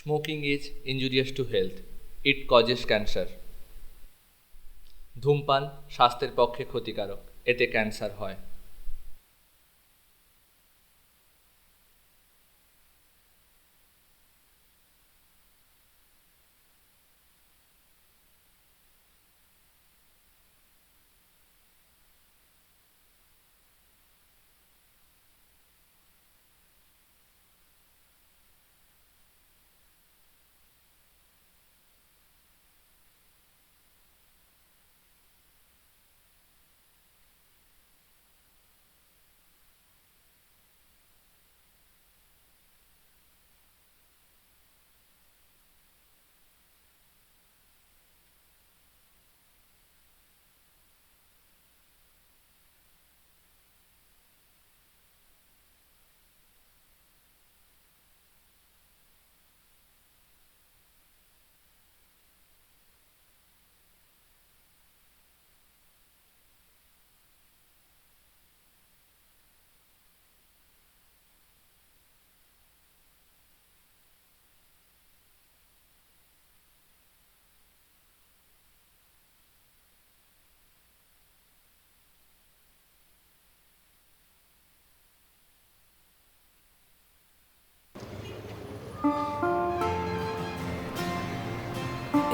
Smoking is injurious to health, it causes cancer. ধূমপান স্বাস্থ্যের পক্ষে ক্ষতিকারক, এতে ক্যান্সার হয়।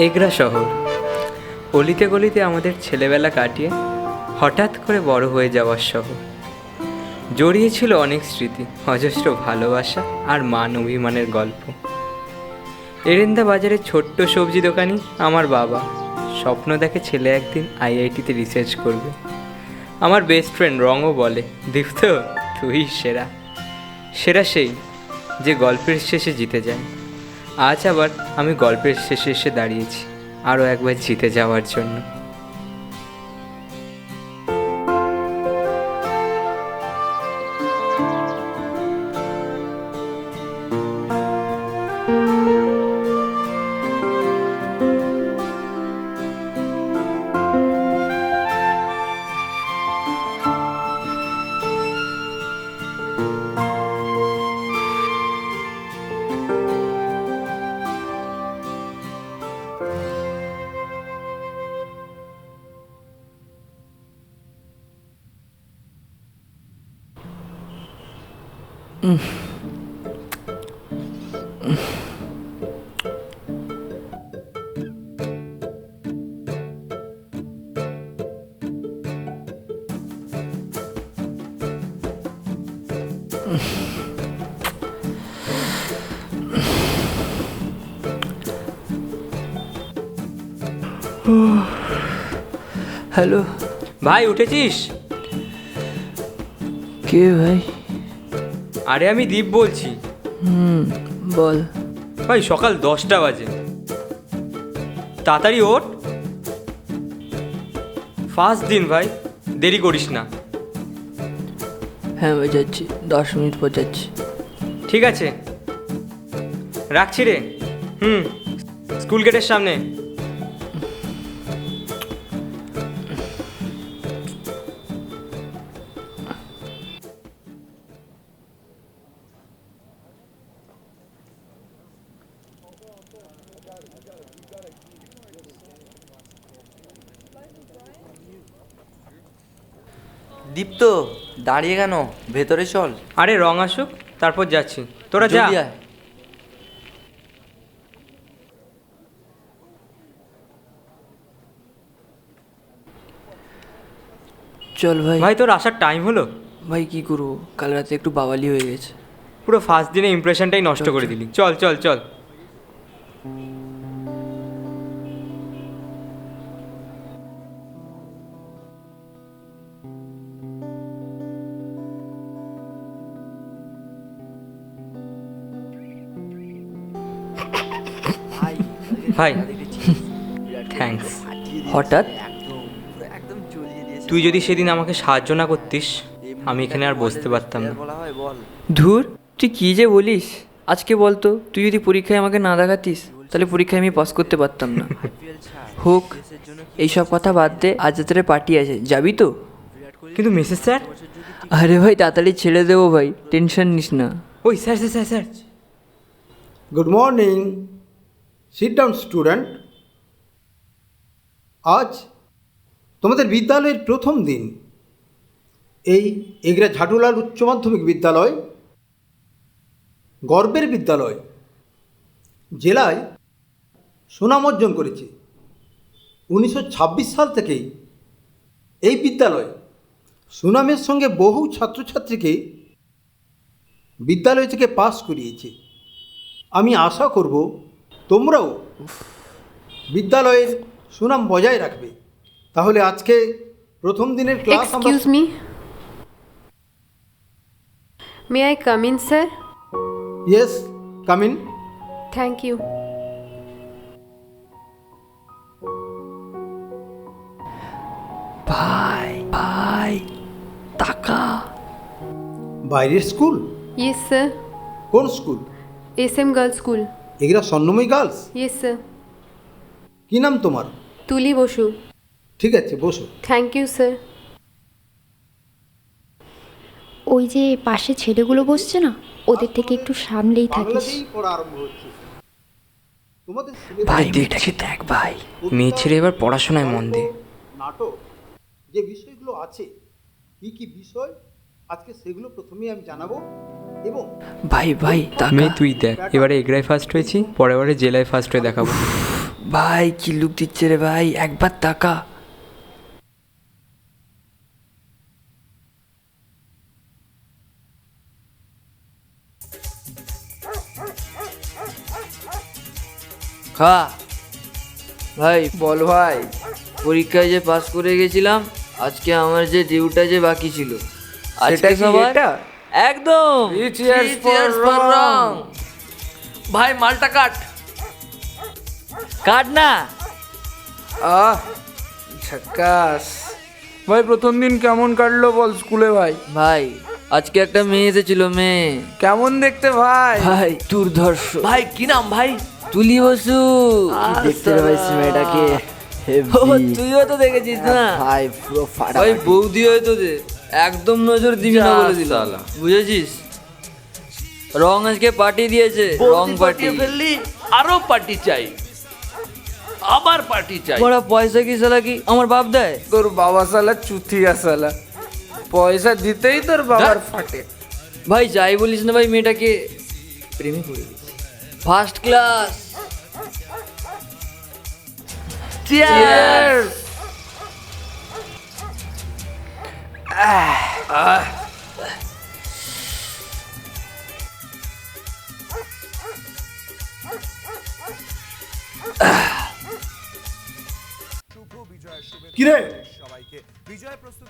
এগরা শহর, অলিতে গলিতে আমাদের ছেলেবেলা কাটিয়ে হঠাৎ করে বড় হয়ে যাওয়ার শহর। জড়িয়ে ছিল অনেক স্মৃতি, অজস্র ভালোবাসা আর মান অভিমানের গল্প। এরেন্দা বাজারের ছোট্ট সবজি দোকানি আমার বাবা স্বপ্ন দেখে ছেলে একদিন আইআইটিতে রিসার্চ করবে। আমার বেস্ট ফ্রেন্ড রঙও বলে, দীপ্ত তুই সেরা। সেরা সেই যে গল্পের শেষে জিতে যায়। আজ আবার আমি গল্পের শেষে এসে দাঁড়িয়েছি আরও একবার জিতে যাওয়ার জন্য। হ্যালো, ভাই উঠেছিস? কে ভাই? আরে আমি দীপ বলছি। বল। ভাই সকাল 10টা বাজে, তাড়াতাড়ি ওঠ। ফার্স্ট দিন ভাই, দেরি করিস না। হ্যাঁ ভাই, যাচ্ছি, 10 মিনিট পর যাচ্ছি। ঠিক আছে, রাখছি রে। স্কুল গেটের সামনে। দীপ্ত, দাঁড়িয়ে কেন? ভেতরে চল। আরে রং আসুক, তারপর যাচ্ছি, তোরা যা। জলদি আয়। চল ভাই। ভাই তোর আসার টাইম হলো? ভাই কি করবো, কাল রাতে একটু বাওয়ালি হয়ে গেছে। পুরো ফার্স্ট দিনে ইমপ্রেশনটাই নষ্ট করে দিলি। চল চল চল। ভাই থ্যাঙ্কস। হঠাৎ? তুই যদি সেদিন আমাকে সাহায্য না করতিস, আমি এখানে আর বসতে পারতাম না। ধুর, তুই কী যে বলিস। আজকে বলতো, তুই যদি পরীক্ষায় আমাকে না দেখাতিস তাহলে পরীক্ষায় আমি পাস করতে পারতাম না। হোক, এইসব কথা বাদ দে, আজ রাতের পার্টি আছে, যাবি তো? কিন্তু মিসেস স্যার? আরে ভাই তাড়াতাড়ি ছেড়ে দেবো ভাই, টেনশন নিস না। ওই sir sir sir sir. Good morning. Sit down student. আজ তোমাদের বিদ্যালয়ের প্রথম দিন। এই এগরা ঝাটুলাল উচ্চ মাধ্যমিক বিদ্যালয় গর্বের বিদ্যালয়, জেলায় সুনাম অর্জন করেছে। 1926 সাল থেকেই এই বিদ্যালয় সুনামের সঙ্গে বহু ছাত্রছাত্রীকে বিদ্যালয় থেকে পাস করিয়েছে। আমি আশা করব তোমরাও বিদ্যালয়ের সুনাম বজায় রাখবে। তাহলে আজকে প্রথম দিনের ক্লাস আমরা Excuse me. May I come in, sir? Yes, come in. Thank you. ভাই ভাই টাকা। বাইরের স্কুল? Yes, sir. কোন স্কুল? SM Girls School. এগুলা স্বর্ণময়ী গার্লস? Yes, sir. কি নাম তোমার? Tuli Boshu. ঠিক আছে, বসো। Thank you, sir. ওই যে পাশে ছেলেগুলো বসছে না, ওদের থেকে একটু সামলেই থাকিস। বাংলাতেই পড়া আরম্ভ হচ্ছে। তোমাদের ভাই মেয়েটাকে দেখ ভাই, মেয়ে ছেলে এবার পড়াশোনায় মন দে। নাটক যে বিষয়গুলো আছে, কি কি বিষয়, আজকে সেগুলো প্রথমেই আমি জানাবো। এবং ভাই ভাই মেয়ে তুই দেখ, এবারে এগরায় ফার্স্ট হয়েছি, পরের বারে জেলায় ফার্স্ট হয়ে দেখাবো। ভাই কি লুক দিচ্ছে রে ভাই, একবার টাকা। খা ভাই। বল ভাই, পরীক্ষায় যে পাস করে গেছিলাম, আজকে আমার যে ডিউটা যে বাকি ছিল, আজকে সবার একদম cheers for wrong। ভাই মালটা কাট। কাট না। ঝাক্কাস। ভাই প্রথম দিন কেমন কাটলো বল স্কুলে ভাই? ভাই আজকে একটা মেয়ে এসেছিল, মেয়ে কেমন দেখতে ভাই? ভাই দুর্ধর্ষ। ভাই কি নাম ভাই? তুলি বসু। দেখতে রে ভাই মেয়েটাকে। ও, তুইও তো দেখেছিস না ভাই পুরো ফাটা। ভাই? বৌদি হয় তোদের, একদম নজর দিবি না বলে দিল, শালা। বুঝেছিস? রং আজকে পার্টি দিয়েছে, রং পার্টি। ফেললি আরো পার্টি চাই, আবার পার্টি চাই। বড় পয়সা কি সালা কি আমার বাপ দেয়? তোর বাবা শালা চুতিয়া শালা, পয়সা দিতেই তোর বাবার ফাটে। ভাই যাই বলিস না ভাই, মেয়েটাকে প্রেমে পড়ে গেছে। First class. Cheers! কিরে,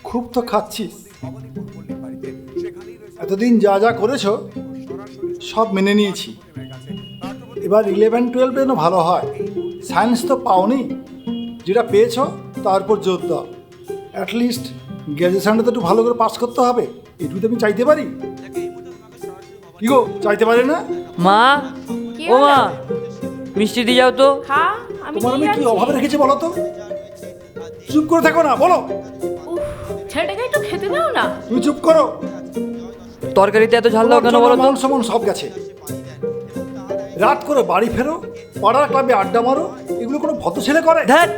খুব তো খাচ্ছিস। এতদিন যা যা করেছো সব মেনে নিয়েছি। এবার 11-12 যেন ভালো হয়। সায়েন্স তো পাওনি, যেটা পেয়েছো তার উপর জোর দাও। অ্যাটলিস্ট গ্র্যাজুয়েশনটা তো একটু ভালো করে পাস করতে হবে, এটুকু তো আমি চাইতে পারি। কি গো, চাইতে পারি না? মা, ও মা, মিষ্টি দিয়ে যাও তো। তোমার আমি কি অভাবে রেখেছি বলো তো? চুপ করে থাকো না, বলো। ছেলেটাকে একটু খেতে দাও না। তুমি চুপ করো। তরকারিতে এত ঝাল দাও কেন বলো তো? মান সম্মান সব গেছে। রাত করে বাড়ি ফেরো, পাড়ার ক্লাবে আড্ডা মারো, এগুলো কোনো ভদ্র ছেলে করে? ধ্যাৎ,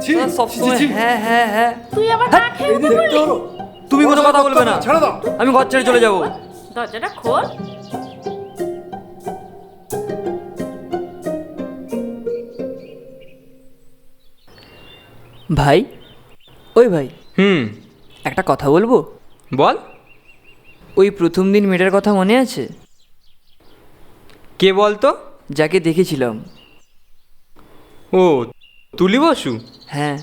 ছি, তোরা সবসময় ছি, ছি। হ্যাঁ হ্যাঁ হ্যাঁ। তুই আবার না খেয়ে এই যে দেখতে হলো। তুমি কোনো কথা বলবে না, ছেড়ে দাও। আমি ঘর ছেড়ে চলে যাবো। দরজাটা খোল। ভাই, ওই ভাই, হুম, একটা কথা বলবো? বল। ওই প্রথম দিন মেয়েটার কথা মনে আছে? কে বল তো? যাকে দেখেছিলাম। ও, তুলি বসু। হ্যাঁ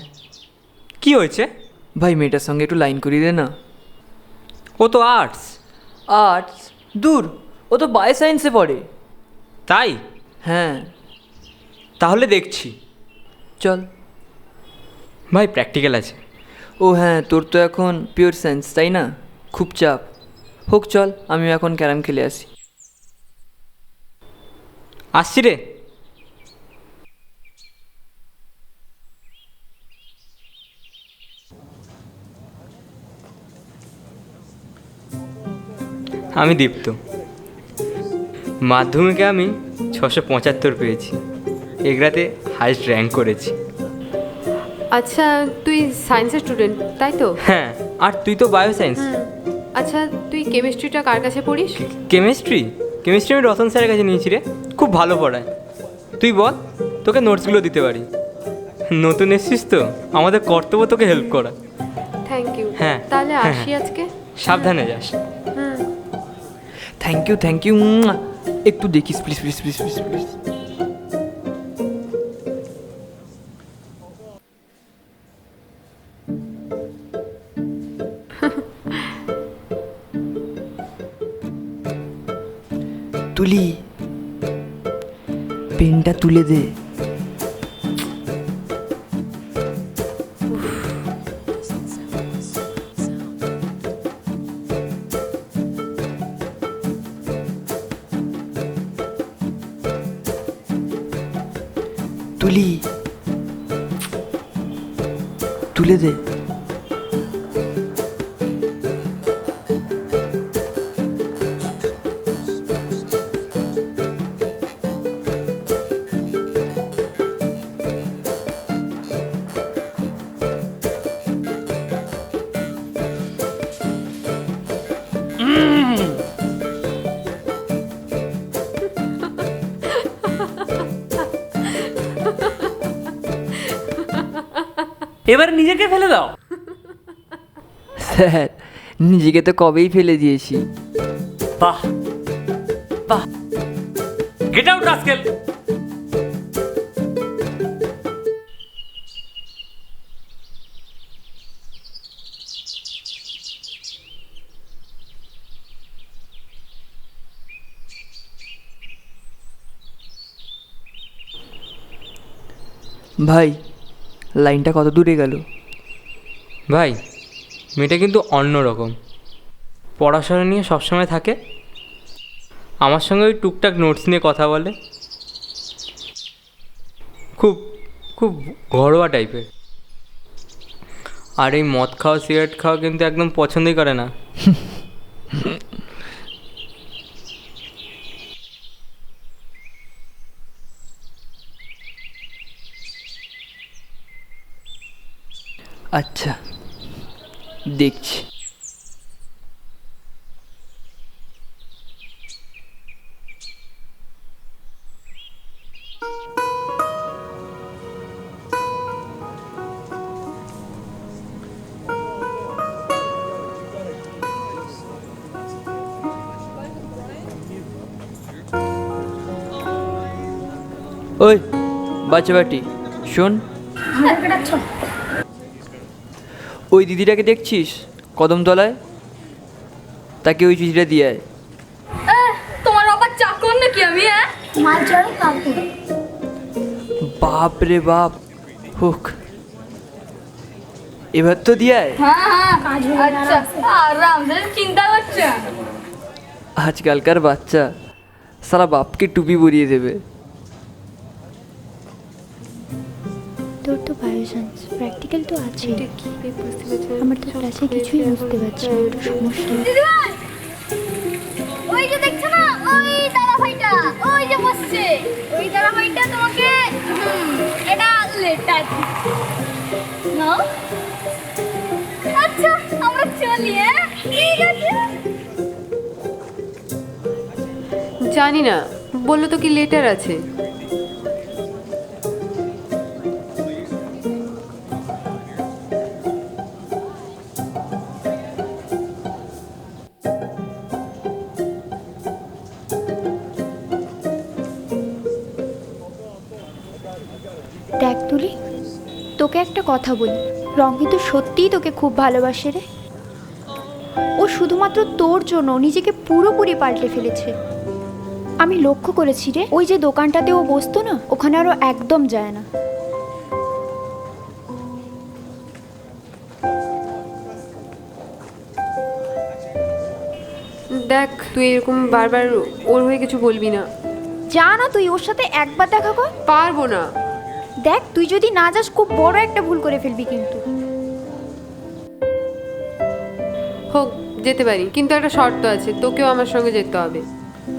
কি হয়েছে? ভাই, মেয়েটার সঙ্গে একটু লাইন করিয়ে দে না। ও তো আর্টস। আর্টস? দূর, ও তো বায়ো সায়েন্সে পড়ে। তাই? হ্যাঁ, তাহলে দেখছি। চল। ভাই প্র্যাকটিক্যাল আছে। ও হ্যাঁ, তোর তো এখন পিওর সায়েন্স, তাই না? খুব চাপ। হোক, চল, আমিও এখন ক্যারাম খেলে আসি। আসছি রে। আমি দীপ্ত। মাধ্যমিকে আমি 675 পেয়েছি। এগুলাতে হাইস্ট র্যাঙ্ক করেছি। আচ্ছা তুই সায়েন্সের স্টুডেন্ট তাই তো? হ্যাঁ, আর তুই তো বায়ো সায়েন্স। আচ্ছা তুই কেমিস্ট্রিটা কার কাছে পড়িস? কেমিস্ট্রি আমি রতন স্যারের কাছে নিয়েছি রে, খুব ভালো পড়ায়। তুই বল, তোকে নোটসগুলো দিতে পারি। নতুন এসছিস তো, আমাদের কর্তব্য তোকে হেল্প করা। Thank you. হ্যাঁ, তাহলে হ্যাঁ, আসি আজকে। সাবধানে যাস। Thank you. একটু দেখিস please please please please please. তুলি, পেনটা তুলে দে। তুলি, তুলে দে। এবার নিজেকে ফেলে দাও। স্যার, নিজেকে তো কবেই ফেলে দিয়েছি। বাহ বাহ, গেট আউট রাস্কেল। ভাই, লাইনটা কত দূরে গেল? ভাই, মেয়েটা কিন্তু অন্যরকম, পড়াশোনা নিয়ে সবসময় থাকে, আমার সঙ্গে ওই টুকটাক নোটস নিয়ে কথা বলে, খুব খুব ঘরোয়া টাইপের। আর এই মদ খাওয়া সিগারেট খাওয়া কিন্তু একদম পছন্দই করে না। আচ্ছা, দেখছি। ওই বাচ্চা বাটি, শোন। ওই দিদিটাকে দেখছিস কদমতলায়? তাকে ওই চিঠিটা দিয়ে আয়। তোমার আবার চাকর নাকি আমি? বাপ রে বাপ, হোক এবার তো দিয়ে আয়। আচ্ছা, আরাম চিন্তা করছো। আজকালকার বাচ্চা সারা বাপকে টুপি পরিয়ে দেবে। তোর তো বায়ো সায়েন্স, প্র্যাকটিক্যাল তো আছে। এটা কি বুঝতে পারছি না। আমার তো ক্লাসে কিছুই বুঝতে পারছি না, একটু সমস্যা। ওই যে দেখছো না, ওই দাদাভাইটা ওই যে বসছে, ওই দাদাভাইটা তোমাকে এটা লেটার নাও। আচ্ছা আমরা চলি। ঠিক আছে। জানি না, বললো তো কি লেটার আছে। দেখ তুলি, তোকে একটা কথা বলি, রং কিন্তু সত্যিই তোকে খুব ভালোবাসে রে। ও শুধুমাত্র তোর জন্য নিজেকে পুরোপুরি পাল্টে ফেলেছে। আমি লক্ষ্য করেছি রে, ওই যে দোকানটাতে ও বসতো না, ওখানে আরও একদম যায় না। দেখ তুই এরকম বারবার ওর হয়ে কিছু বলবি না। যা না, তুই ওর সাথে একবার দেখা কর। পারবো না। দেখ তুই যদি না যাস খুব বড় একটা ভুল করে ফেলবি কিন্তু। হোক, যেতে পারি, কিন্তু একটা শর্ত আছে, তোকেও আমার সঙ্গে যেতে হবে।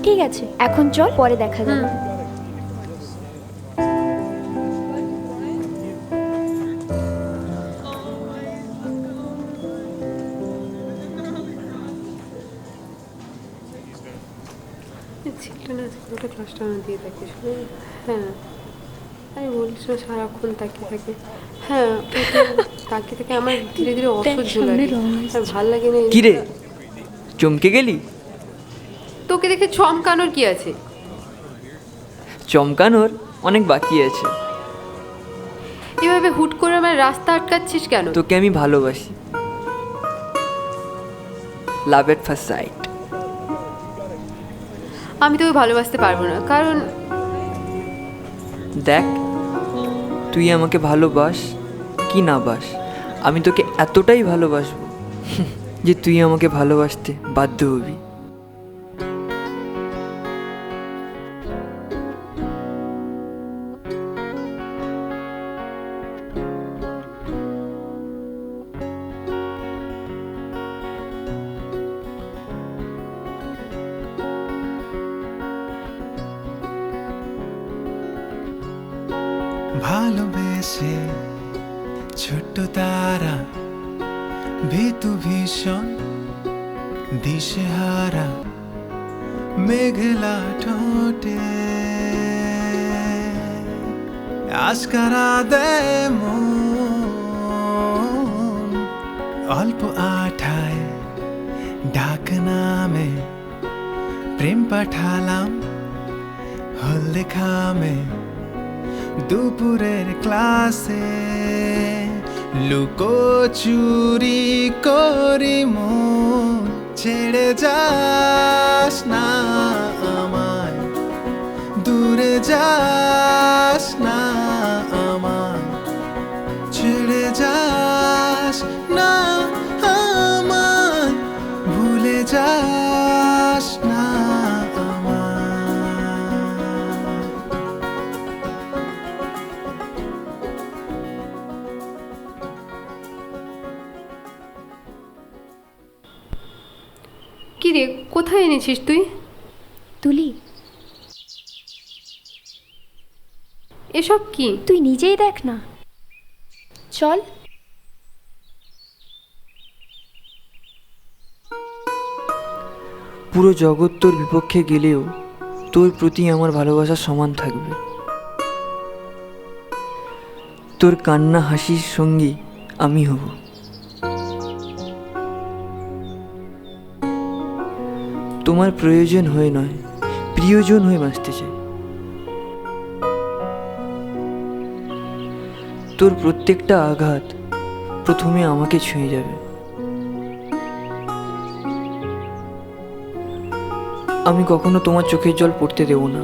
ঠিক আছে, এখন চল, পরে দেখা যাবে। ছেলেটা না ওটা ক্লাসটা না দিয়ে থাকে হ্যাঁ আমি বলিস না সারাক্ষণ তাকিয়ে থাকে হ্যাঁ ওটা তাকিয়ে থাকে আমার ধীরে ধীরে অসহ্য লাগে আর ভাল লাগে না কি রে চমকে গেলি? তোকে দেখে চমকানোর কি আছে? চমকানোর অনেক বাকি আছে। এভাবে হুট করে আমার রাস্তা আটকাচ্ছিস কেন? তোকে আমি ভালোবাসি, লাভ এট ফার্স্ট সাইট। আমি তোকে ভালোবাসতে পারবো না, কারণ দেখ তুই আমাকে ভালোবাস কি না বাস, আমি তোকে এতটাই ভালোবাসবো যে তুই আমাকে ভালোবাসতে বাধ্য হবি। ভালোবেসে ছোট্ট তারা ভীতু ভীষণ দিশেহারা মেঘলা ঠোঁটে আশকারা দে মন অল্প আঠায় ডাক নামে প্রেম পাঠালাম হলদে খামে দুপুরের ক্লাসে লুকো চুরি করি মন ছেড়ে যাস না আমায়, দূরে যাস না আমায়, ছেড়ে যাস না আমায়, ভুলে যাস না কি রে কোথায় এনেছিস তুই? তুলি এসব কি? তুই নিজেই দেখ না, চল। পুরো জগৎ তোর বিপক্ষে গেলেও তোর প্রতি আমার ভালোবাসা সমান থাকবে। তোর কান্না হাসির সঙ্গী আমি হব। তোমার প্রয়োজন হয়ে নয়, প্রিয়জন হয়ে বাঁচতে চাই। তোর প্রত্যেকটা আঘাত প্রথমে আমাকে ছুঁয়ে যাবে। আমি কখনো তোমার চোখের জল পড়তে দেব না।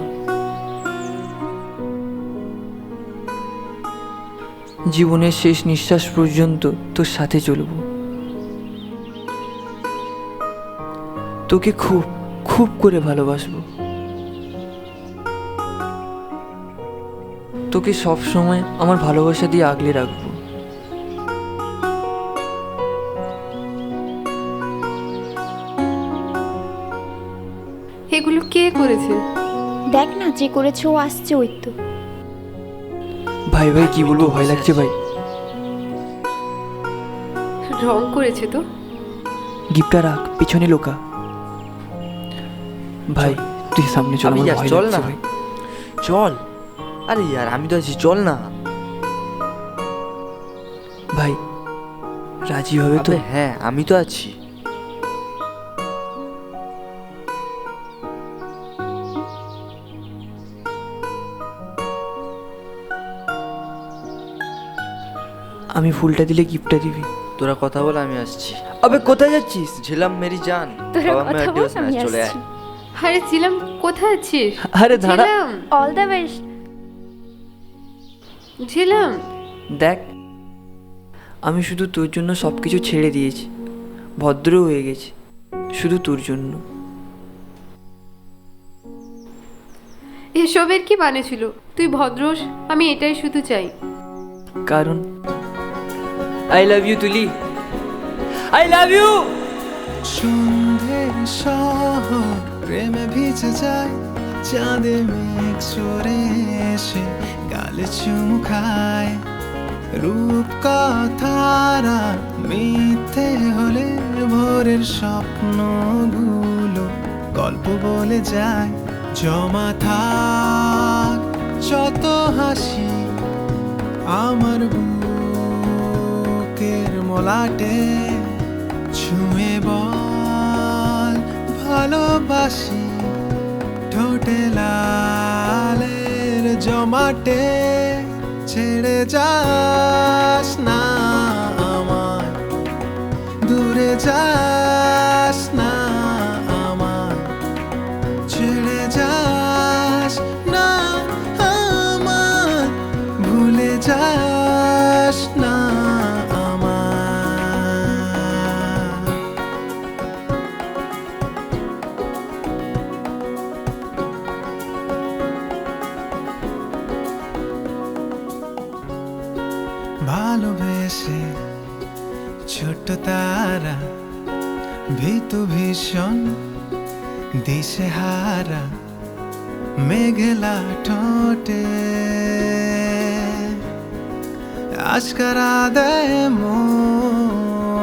জীবনের শেষ নিঃশ্বাস পর্যন্ত তোর সাথে চলবো। তোকে খুব খুব করে ভালোবাসবো। তোকে সব সময় আমার ভালোবাসা দিয়ে আগলে রাখবো। এগুলো কে করেছে? দেখ না, যে করেছে ও আসছে, ওই তো। ভাই ভাই কি বলবো, ভয় লাগছে ভাই। রং করেছে তো। গিফটটা রাখ, পিছনে লোকা। ভাই তুই সামনে চল, আমার ভয় চল লাগছে না ভাই। চল, আরে यार আমি তো আছি, চল না ভাই রাজি হবে তো? হ্যাঁ আমি তো আছি। আমি ফুলটা দিলে গিফটটা দিবি। তোরা কথা বল, আমি আসছি। আবে কোথায় যাচ্ছিস? ঝিলাম মেরি জান, তোরা বাবা কথা মেয়ের বল, দিবস না, আমি চলে আয়। আসছি। আরে ছিলাম, কোথায় আছিস? আরে দাঁড়া। ছিলাম অল দ্য বেস্ট। ছিলাম। দেখ আমি শুধু তোর জন্য সব কিছু ছেড়ে দিয়েছি, ভদ্র হয়ে গেছি শুধু তোর জন্য। এসবের কি মানে ছিল? তুই ভদ্র, আমি এটাই শুধু চাই। কারণ আই লাভ ইউ তুলি, আই লাভ ইউ। সন্ধ্যের শহর প্রেমে ভিজে যায়, চাঁদে মেঘ সরে এসে গালে চুমু খায়। রূপ কথারা মিথ্যে হলে ভোরের স্বপ্নগুলো গল্প বলে যায়। জমা থাক যত হাসি আমার বুকের মলাটে ছুঁয়ে বল ভালোবাসি ঠোঁটে লালের জমাটে ছেড়ে যাস না আমায় দূরে যাস না আমায় ছেড়ে যাস না আমায় ভুলে যাস না আমায় ভালোবেসে ছোট্ট তারা ভীতু ভীষণ দিশেহারা মেঘলা ঠোঁটে আজকারা দেয় মন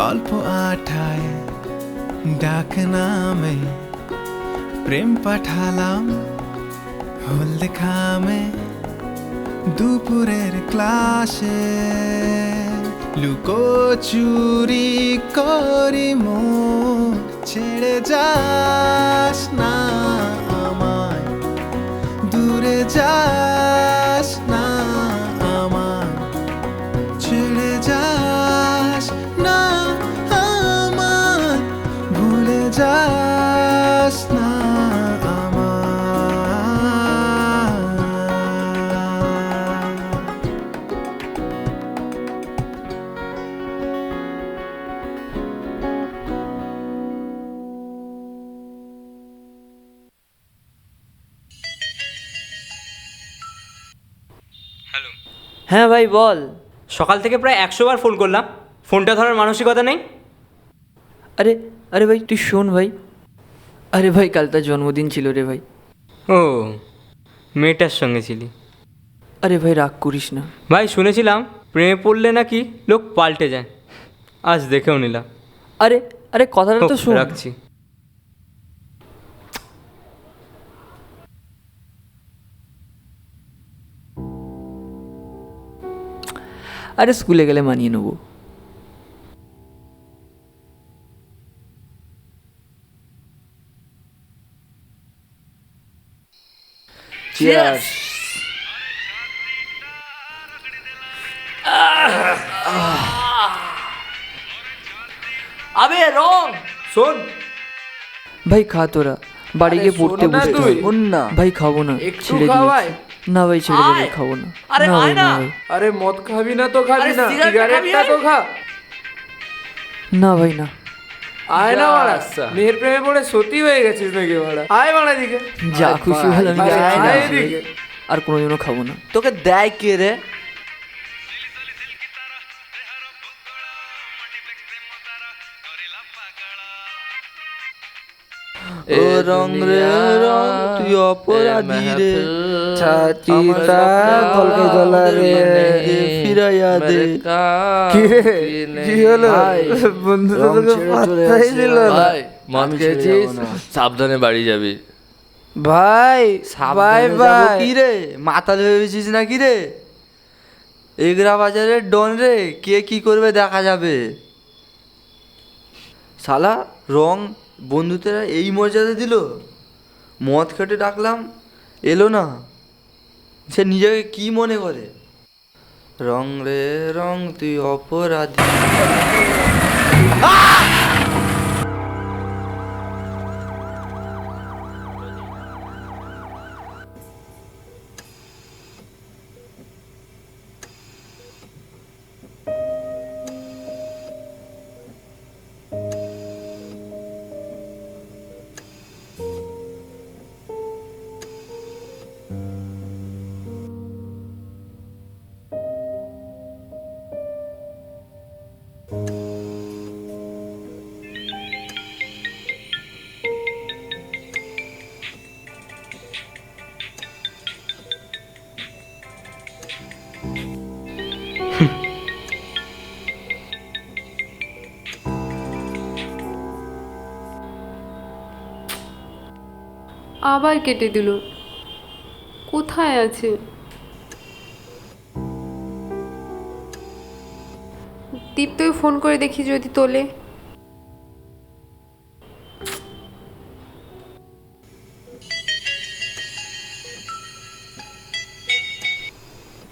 অল্প আঠায় ডাক নামে প্রেম পাঠালাম হলদে খামে দুপুরের ক্লাসে লুকো চুরি করি মন ছেড়ে যাস না আমায় দূরে যাস না আমায় ছেড়ে যাস না আমায় ভুলে যাস না হ্যাঁ ভাই বল। সকাল থেকে প্রায় 100 বার ফোন করলাম, ফোনটা ধরার মানসিকতা নেই। আরে আরে ভাই তুই শোন ভাই, আরে ভাই কাল তার জন্মদিন ছিল রে ভাই। ও, মেয়েটার সঙ্গে ছিলি? আরে ভাই রাগ করিস না ভাই, শুনেছিলাম প্রেমে পড়লে নাকি লোক পাল্টে যায়, আজ দেখেও নিলাম। আরে আরে কথাটা তো শোন। রাখছি। আরে স্কুলে গেলে মানিয়ে নেবো। চিয়ার্স। আবে রং শোন, ভাই খা তোরা, বাড়ি গিয়ে পড়তে শোন না বসতে তুই। হবে। না ভাই খাবো না, একটু ছেড়ে খাওয়াই। দিয়েছি। না ভাই ছেড়ে দে ভাই, আয়। খাবো না। আরে না ভাই, আয় না। ভাই। আরে মদ খাবি না তো খাবি আরে না, সিগারেট খাবি, সিগারেটটা তো খা। না ভাই না। আয় না মারা, আচ্ছা। মেয়ের প্রেমে পড়ে সত্যি হয়ে গেছিস নাকি মারা? আয় মারা দিকে। যা খুশি হল আমি আরে যাচ্ছি না। আয় এদিকে। আর কোনোদিনও খাবো না। তোকে দেয় কে রে? ও রং রে রং তুই অপরাধী রে, ছাতিটা গল্প জ্বলা রে, ফিরাইয়া দে। কি রে কি হলো? বন্ধু তো তোকে পাত্তাই দিল না। ভাই মদ খেয়েছিস, সাবধানে বাড়ি যাবি। ভাই বাই বাই। কি রে মাথা ভেবেছিস নাকি রে? এগরা বাজারের ডন রে, কে কি করবে দেখা যাবে। শালা রং বন্ধুতেরা এই মর্যাদা দিল, মদ খেটে ডাকলাম এলো না, সে নিজেকে কি মনে করে? রং রে রং তুই অপরাধী। আবার কেটে দিল। কোথায় আছে? দীপ্তকে ফোন করে দেখি যদি তোলে।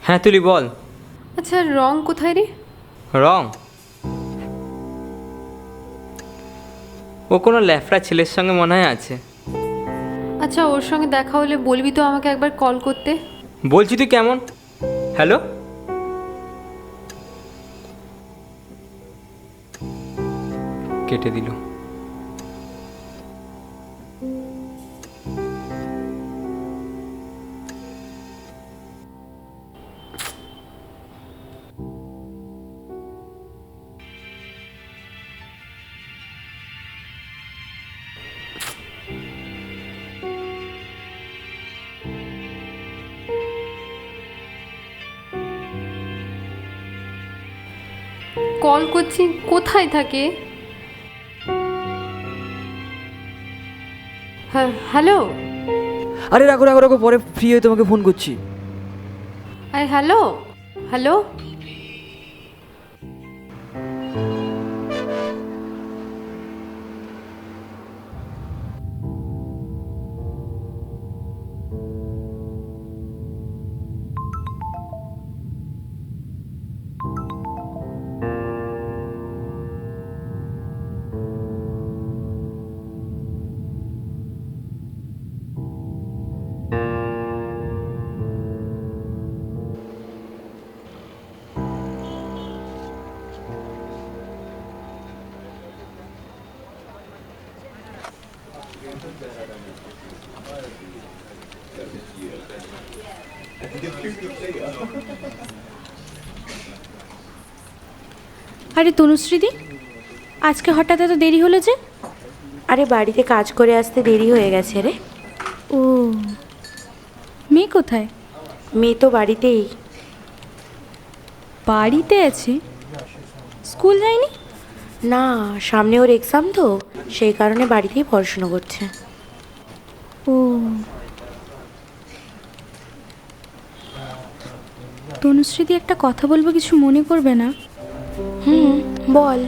হ্যাঁ তুলি বল। আচ্ছা রং কোথায় রে? রং? ও কোনো ল্যাফড়া ছেলের সঙ্গে মনে হয় আছে। আচ্ছা ওর সঙ্গে দেখা হলে বলবি তো আমাকে একবার কল করতে। বলছি তুই কেমন? হ্যালো, কেটে দিল। কল করছি, কোথায় থাকে? হ্যাঁ হ্যালো। আরে রাখো রাখো রাখো, পরে ফ্রি হয়ে তোমাকে ফোন করছি। আরে হ্যালো হ্যালো। আরে তনুশ্রীদি, আজকে হঠাৎ এত দেরি হলো যে? আরে বাড়িতে কাজ করে আসতে দেরি হয়ে গেছে রে। ও, মেয়ে কোথায়? মেয়ে তো বাড়িতেই। বাড়িতে আছে? স্কুল যায়নি? না, সামনে ওর এক্সাম তো, সেই কারণে বাড়িতেই পড়াশুনো করছে। ও, তনুশ্রীদি একটা কথা বলবো, কিছু মনে করবে না? বল।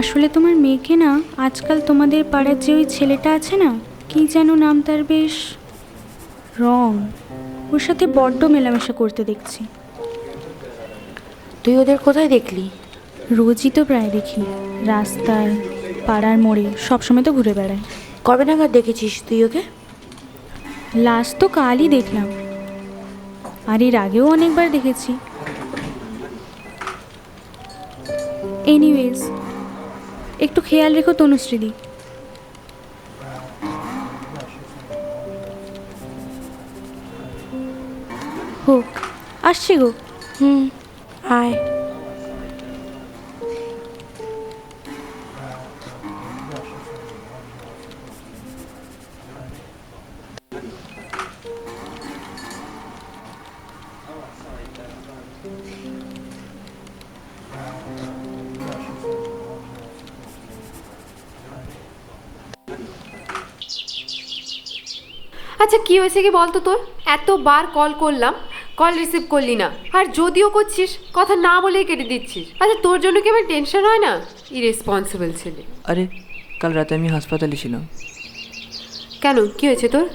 আসলে তোমার মেয়েকে না আজকাল তোমাদের পাড়ার যে ওই ছেলেটা আছে না, কি যেন নাম তার, বেশ রং, ওর সাথে বড্ড মেলামেশা করতে দেখছি। তুই ওদের কোথায় দেখলি? রোজই তো প্রায় দেখি, রাস্তায়, পাড়ার মোড়ে, সবসময় তো ঘুরে বেড়ায়। কবে নাগাদ দেখেছিস তুই ওকে? লাস্ট তো কালই দেখলাম, আর এর আগেও অনেকবার দেখেছি। এনিওয়েজ, একটু খেয়াল রেখো তনুশ্রীদি। হোক, আসছি গো। আয়। আচ্ছা কি হয়েছে কি বলতো তোর? এতবার কল করলাম, কল রিসিভ করলি না, আর যদিও করছিস কথা না বলেই কেটে দিচ্ছিস। আচ্ছা তোর জন্য কি আমার টেনশন হয় না? ইরেসপন্সিবল ছেলে। আরে কাল রাতে আমি হাসপাতালে ছিলাম। কেন, কি হয়েছে তোর?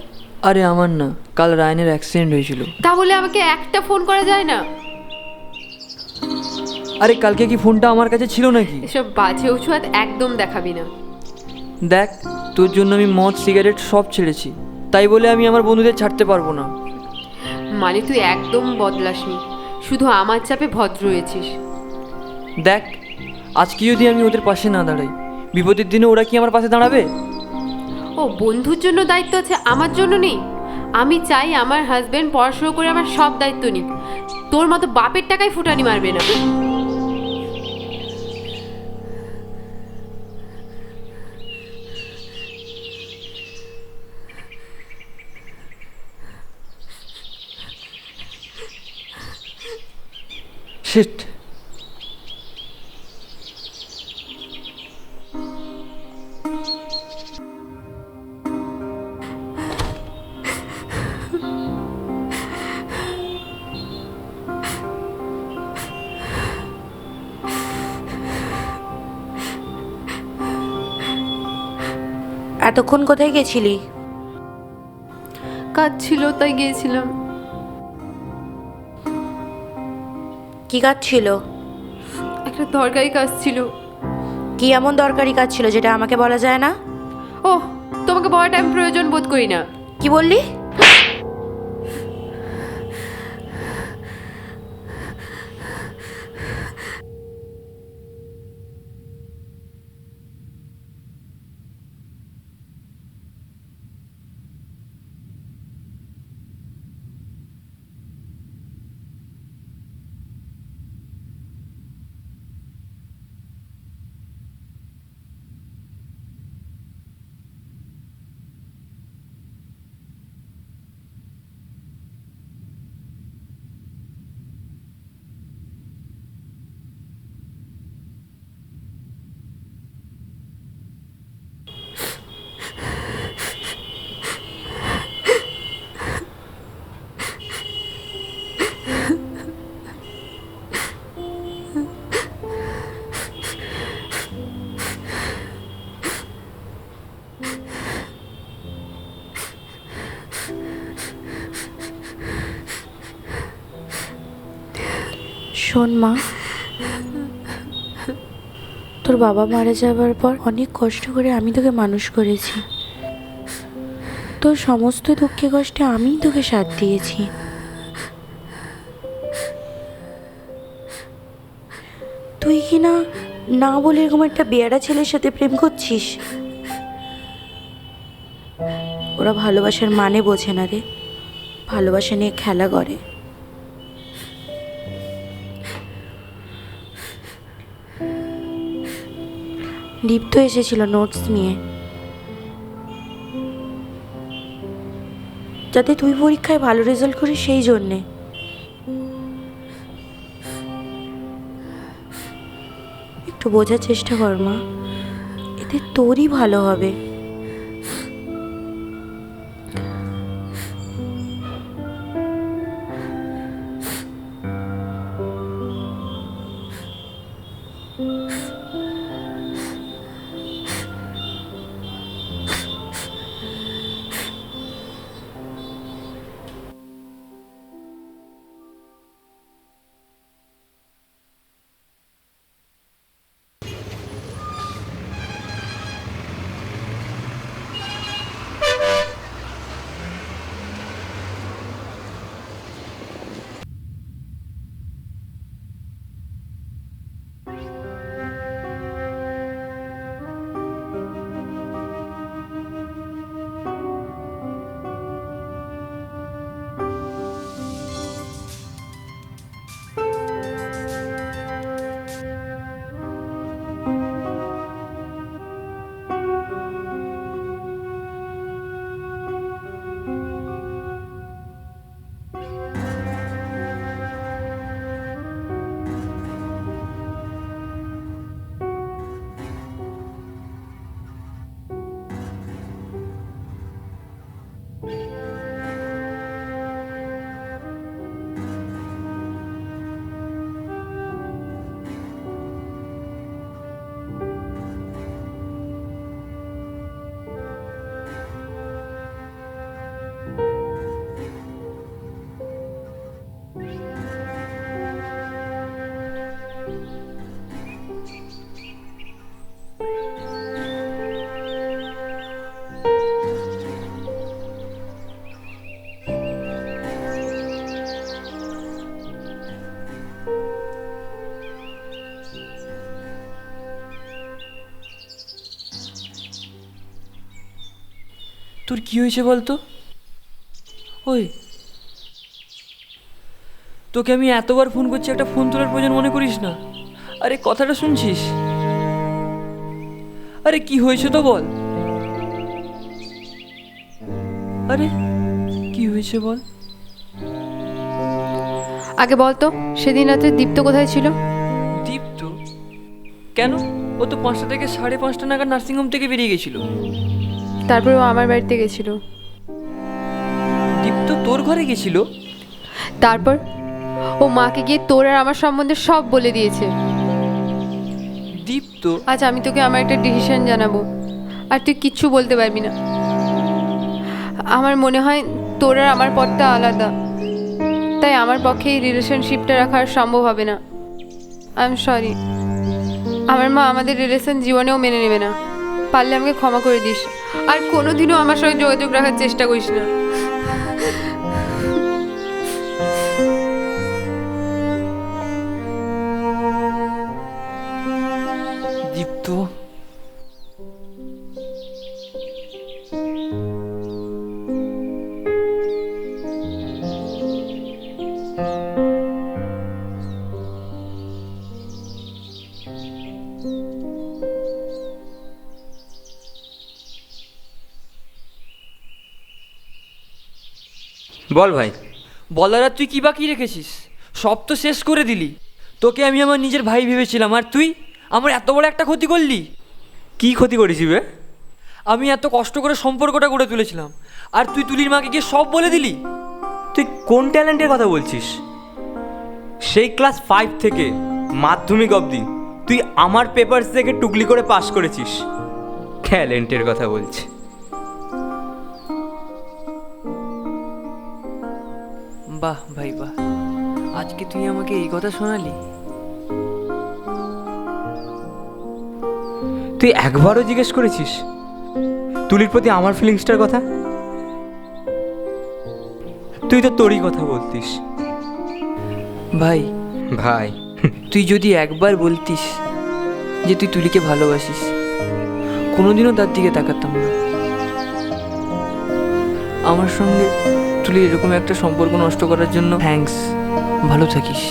আরে আমার না, কাল রায়নের অ্যাক্সিডেন্ট হয়েছিল। তা বলে আমাকে একটা ফোন করা যায় না? আরে কালকে কি ফোনটা আমার কাছে ছিল নাকি? এসব বাজে অজুহাত একদম দেখাবি না। দেখ, তোর জন্য আমি মদ সিগারেট সব ছেড়েছি, তাই বলে আমি আমার বন্ধুদের ছাড়তে পারবো না। মানে তুই একদম বদলাসনি, শুধু আমার চাপে ভদ্র হয়েছিস। দেখ, আজকে যদি আমি ওদের পাশে না দাঁড়াই, বিপদের দিনে ওরা কি আমার পাশে দাঁড়াবে? ও, বন্ধুর জন্য দায়িত্ব আছে, আমার জন্য নেই? আমি চাই আমার হাজবেন্ড পড়াশোনা করে আমার সব দায়িত্ব নিক, তোর মতো বাপের টাকায় ফুটানি মারবে না। শিট। এতক্ষণ কোথায় গেছিলি? কাজ ছিল তাই গিয়েছিলাম। কি কাজ ছিল? একটা দরকারি কাজ ছিল। কি এমন দরকারি কাজ ছিল যেটা আমাকে বলা যায় না? ও, তোমাকে বড় টাইম প্রয়োজন বোধ করি না। কি বললি? শোন মা, তোর বাবা মারা যাবার পর অনেক কষ্ট করে আমি তোকে মানুষ করেছি। তোর সমস্ত দুঃখে কষ্টে আমিই তোকে সাথ দিয়েছি। তুই কি না না বলে এরকম একটা বেয়ারা ছেলের সাথে প্রেম করছিস? ওরা ভালোবাসার মানে বোঝে না রে, ভালোবাসা নিয়ে খেলা করে। দীপ্ত এসেছিল নোটস নিয়ে, যাতে তুই পরীক্ষায় ভালো রেজাল্ট করিস সেই জন্যে। একটু বোঝার চেষ্টা কর মা, এতে তোরই ভালো হবে। তোর কি হয়েছে বলতো? ওই, তোকে আমি এতবার ফোন করছি, একটা ফোন তোলার প্রয়োজন মনে করিস না? আরে কথাটা শুনছিস? আরে কি হয়েছে তো বল। আরে কি হয়েছে বল। আগে বল তো, সেদিন রাতে দীপ্ত কোথায় ছিল? দীপ্ত? কেন? ও তো 5টা থেকে 5:30 নাগাদ নার্সিংহোম থেকে বেরিয়ে গেছিল। তারপর ও আমার বাড়িতে গেছিল। দীপ্ত তোর ঘরে গেছিল? তারপর ও মাকে গিয়ে তোর আর আমার সম্বন্ধে সব বলে দিয়েছে। দীপ্ত? আজ আমি তোকে আমার একটা ডিসিশন জানাবো। আর তুই কিচ্ছু বলতে পারবি না। আমার মনে হয় তোর আর আমার পথটা আলাদা, তাই আমার পক্ষে এই রিলেশনশিপটা রাখা সম্ভব হবে না। I am sorry. আমার মা আমাদের রিলেশন জীবনেও মেনে নেবে না। পারলে আমাকে ক্ষমা করে দিস, আর কোনোদিনও আমার সঙ্গে যোগাযোগ রাখার চেষ্টা করিস না। দীপ্ত, বল ভাই। বলার আর তুই কি বাকি রেখেছিস? সব তো শেষ করে দিলি। তোকে আমি আমার নিজের ভাই ভেবেছিলাম, আর তুই আমার এত বড় একটা ক্ষতি করলি। কি ক্ষতি করেছি বে? আমি এত কষ্ট করে সম্পর্কটা গড়ে তুলেছিলাম, আর তুই তুলির মাকে গিয়ে সব বলে দিলি। তুই কোন ট্যালেন্টের কথা বলছিস? সেই ক্লাস 5 থেকে মাধ্যমিক অবধি তুই আমার পেপারস থেকে টুকলি করে পাস করেছিস। ট্যালেন্টের কথা বলছি? বাহ ভাই বাহ, আজকে তুই আমাকে এই কথা শোনালি। তুই একবারও জিজ্ঞেস করেছিস তুলির প্রতি আমার ফিলিংসটার কথা? তুই তো তোরই কথা বলতিস। ভাই ভাই, তুই যদি একবার বলতিস যে তুই তুলিকে ভালোবাসিস, কোনোদিনও তার দিকে তাকাতাম না। আমার সঙ্গে তুলি এরকম একটা সম্পর্ক নষ্ট করার জন্য থ্যাঙ্কস। ভালো থাকিস।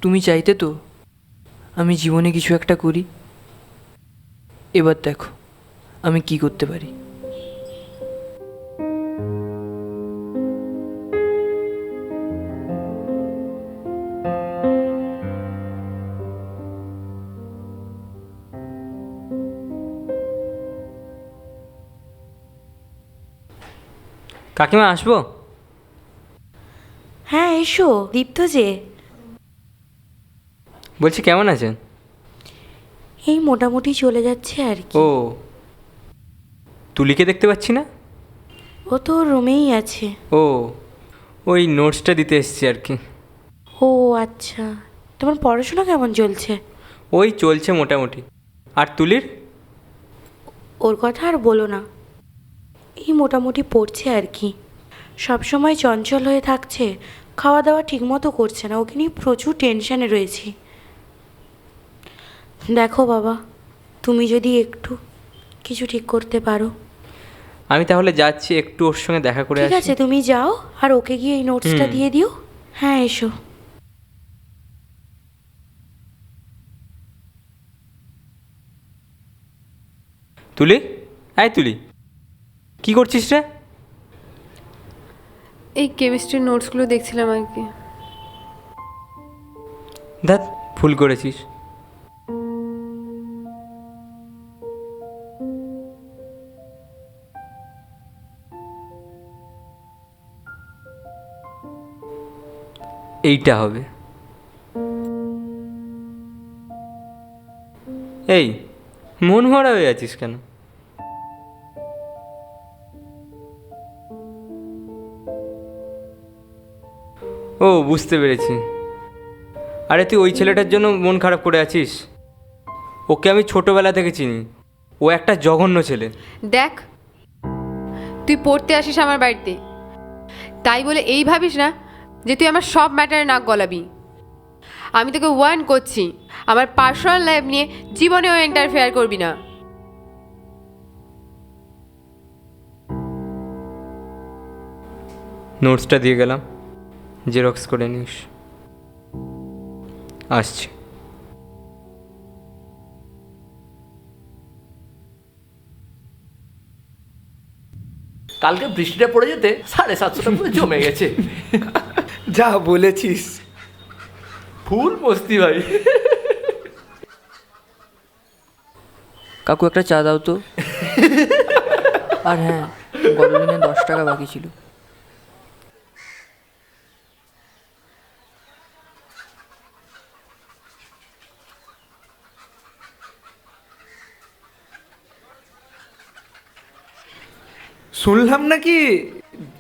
তুমি চাইতে তো আমি জীবনে কিছু একটা করি। এবার দেখো আমি কি করতে পারি। কাকিমা আসবো? হ্যাঁ এসো। দীপ্ত যে, বলছি কেমন আছেন? এই মোটামুটি চলে যাচ্ছে আর কি। ও, তুলিকে দেখতে পাচ্ছি না। ও তো রুমেই আছে। ও, ওই নোটসটা দিতে এসছি আর কি। ও আচ্ছা, তোমার পড়াশোনা কেমন চলছে? ওই চলছে মোটামুটি। আর তুলির? ওর কথা আর বলো না, এই মোটামুটি পড়ছে আর কি। সবসময় চঞ্চল হয়ে থাকছে, খাওয়া দাওয়া ঠিকমতো করছে না। ওকে নিয়ে প্রচুর টেনশানে রয়েছি। দেখো বাবা, তুমি যদি একটু কিছু ঠিক করতে পারো। আমি তাহলে যাচ্ছি, একটু ওর সঙ্গে দেখা করে ঠিক আসি। আছে, তুমি যাও আর ওকে গিয়ে এই নোটসটা দিয়ে দিও। হ্যাঁ এসো। তুলি, আয় তুলি, কি করছিস রে? এই কেমিস্ট্রির নোটসগুলো দেখছিলাম আর কি। ধ্যাৎ, ভুল করেছিস। এইটা হবে। এই, মন ভরা হয়ে আছিস কেন? ও, বুঝতে পেরেছি। আরে তুই ওই ছেলেটার জন্য মন খারাপ করে আছিস? ওকে আমি ছোটবেলা থেকে চিনি। ও একটা জঘন্য ছেলে। দেখ, তুই পড়তে আসিস আমার বাড়িতে, তাই বলে এই ভাবিস না যে তুই আমার সব ম্যাটারে নাক গলাবি। আমি তোকে ওয়ার্ন করছি, আমার পার্সোনাল লাইফ নিয়ে জীবনেও ইন্টারফেয়ার করবি না। নোটসটা দিয়ে গেলাম, জেরক্স করে নিস। আসছি। কালকে বৃষ্টিটা পড়ে যেতে 750টা পুরো জমে গেছে। যা বলেছিস। ফুল মস্তি ভাই। কাকু একটা চা দাও তো। আর হ্যাঁ, গত দিনে 10 টাকা বাকি ছিল। শুনলাম নাকি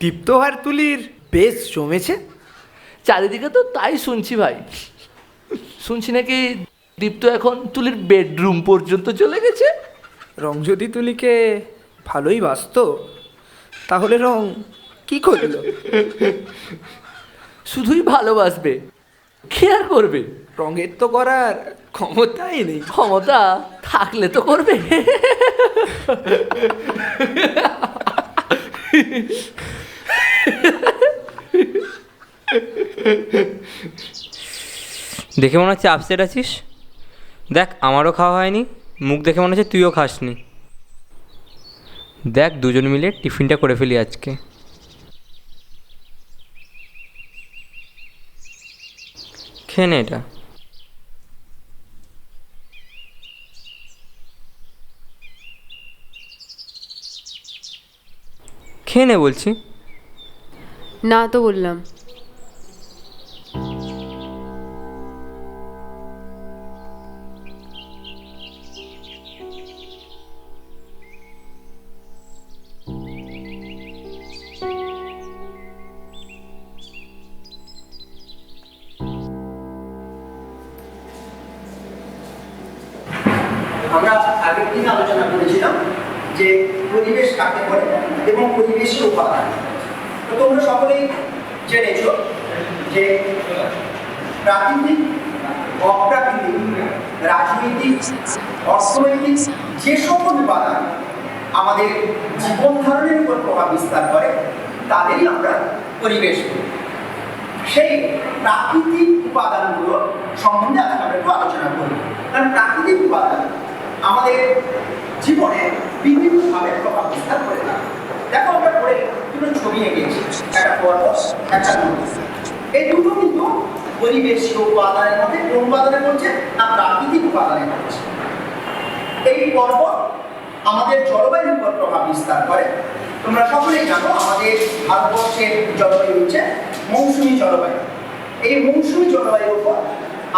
দীপ্ত আর তুলির বেশ জমেছে। চারিদিকে তো তাই শুনছি ভাই। শুনছি নাকি দীপ্ত এখন তুলির বেডরুম পর্যন্ত চলে গেছে। রং যদি তুলিকে ভালোই বাসতো তাহলে রং কি করলো? শুধুই ভালোবাসবে, কেয়ার করবে। রঙের তো করার ক্ষমতাই নেই। ক্ষমতা থাকলে তো করবে। দেখে মনে হচ্ছে আপসেট আছিস। দেখ আমারও খাওয়া হয়নি, মুখ দেখে মনে হচ্ছে তুইও খাসনি। দেখ দুজন মিলে টিফিনটা করে ফেলি আজকে। খেয়ে নে এটা। খেয়ে নে বলছি। না তো বললাম। আমরা আগের দিন আলোচনা করেছিলাম যে পরিবেশ কাকে বলে এবং পরিবেশের উপাদান। তো তোমরা সকলেই জেনেছ যে প্রাকৃতিক, অপ্রাকৃতিক, রাজনৈতিক, অর্থনৈতিক যে সকল উপাদান আমাদের জীবন ধারণের উপর প্রভাব বিস্তার করে তাদেরই আমরা পরিবেশ বলি। সেই প্রাকৃতিক উপাদানগুলো সম্বন্ধে আজকে আমরা একটু আলোচনা করব। কারণ প্রাকৃতিক উপাদান আমাদের জীবনে বিভিন্নভাবে প্রভাব বিস্তার করে থাকে। দেখো আমরা পরে দুটো ছবি এঁকেছি, একটা পর্বত, একটা নদী। এই দুটো কিন্তু পরিবেশীয় উপাদানের মধ্যে কোন উপাদানে পড়ছে না প্রাকৃতিক উপাদানে পড়ছে। এই পর্বত আমাদের জলবায়ুর উপর প্রভাব বিস্তার করে। তোমরা সকলেই জানো আমাদের ভারতবর্ষের জলবায়ু হচ্ছে মৌসুমী জলবায়ু। এই মৌসুমী জলবায়ুর উপর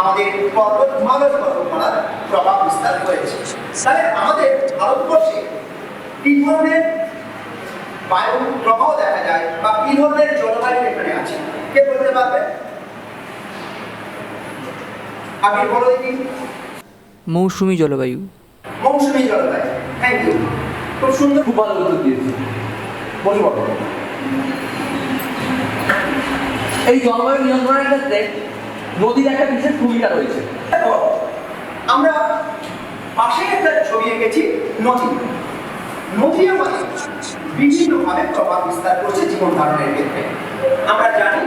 আমাদের পর্বত, হিমালয় পর্বতমালার প্রভাব বিস্তার করেছে। তাহলে আমাদের ভারতবর্ষে কি ধরনের বায়ু প্রবাহ দেখা যায় বা কি ধরনের জলবায়ু এখানে আছে কে বলতে পারবে? আগে বলো দেখি। মৌসুমী জলবায়ু। মৌসুমী জলবায়ু, থ্যাংক ইউ, খুব সুন্দর, খুব ভালো উত্তর দিয়েছি। বলি বলো। এই জলবায়ু নিয়ন্ত্রণের ক্ষেত্রে নদীর একটা বিশেষ ভূমিকা রয়েছে। আমরা পাশে একটা ছবি এঁকেছি নদী। নদী আমাদের বিভিন্নভাবে প্রভাব বিস্তার করছে জীবন ধারণের ক্ষেত্রে। আমরা জানি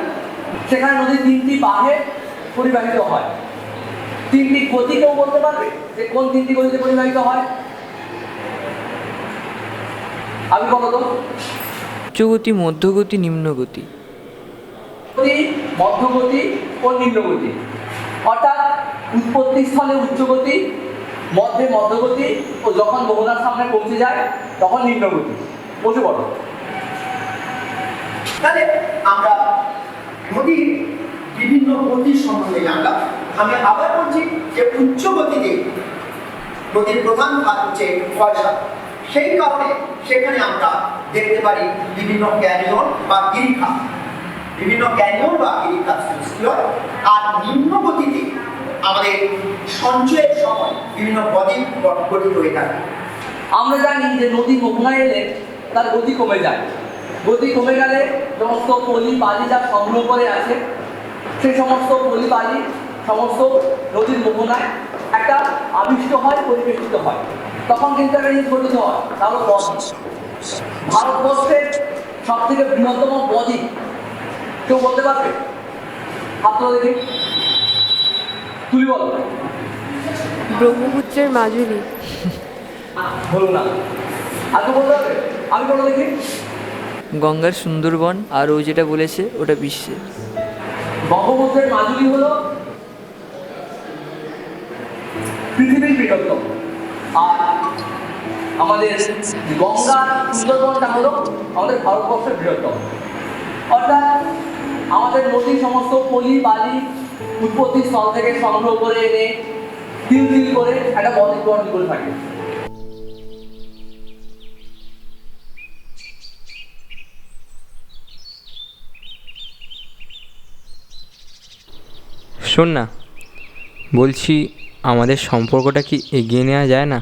সেখানে নদীর 3টি বাঁধে পরিবাহিত হয়। 3টি গতি কেউ বলতে পারবে যে কোন 3টি গতিতে পরিবাহিত হয়? আমি বলো তো। উচ্চগতি, মধ্যগতি, নিম্নগতি। মধ্যগতি ও নিম্নগতি, অর্থাৎ উৎপত্তি স্থলে উচ্চগতি, মধ্যে মধ্যগতি ও যখন মোহনার সামনে পৌঁছে যায় তখন নিম্নগতি। বসে পড়ো। তাহলে আমরা নদীর বিভিন্ন গতির সম্বন্ধে জানলাম। আমি আবার বলছি যে উচ্চ গতিতে নদীর প্রধান খাত হচ্ছে বর্ষা। সেই কারণে সেখানে আমরা দেখতে পারি বিভিন্ন ক্যানিয়ন বা গিরিখাত, বিভিন্ন ক্যানিয়ন বা গিরিখাত সৃষ্টি হয়। আর নিম্ন গতিতে আমাদের সঞ্চয়ের সময় বিভিন্ন বদ্বীপ গঠিত হয়ে থাকে। আমরা জানি যে নদী মোহনায় এলে তার গতি কমে যায়। গতি কমে গেলে সমস্ত পলি বালি যা সংগ্রহ করে আছে সেই সমস্ত পলি বালি সমস্ত নদীর মোহনায় একটা আবিষ্ট হয়, পরিবেষ্টিত হয়। তখন কিন্তু একটা জিনিস গঠিত হয়, তাহলে বদ্বীপ। ভারতবর্ষের সব থেকে বৃহত্তম বদ্বীপ কেউ বলতে পারবে? হাত দেখি, তুলি বলো। ব্রহ্মপুত্রের মাজুলি। বলুন না, আগে বলতে হবে। আমি বলো দেখি। গঙ্গার সুন্দরবন, আর ও যেটা বলেছে ওটা বিশ্বের। বঙ্গোপসাগরের মাজুলি হলো পৃথিবীর বৃহত্তম, আর আমাদের গঙ্গা সুন্দরবনটা হলো আমাদের ভারতবর্ষের বৃহত্তম। অর্থাৎ আমাদের নদী সমস্ত পলি বালি উৎপত্তি স্থল থেকে সংগ্রহ করে এনে তিল তিল করে একটা বদ্বীপ গঠন করে থাকে। শোন না, বলছি আমাদের সম্পর্কটা কি এগিয়ে নেওয়া যায় না?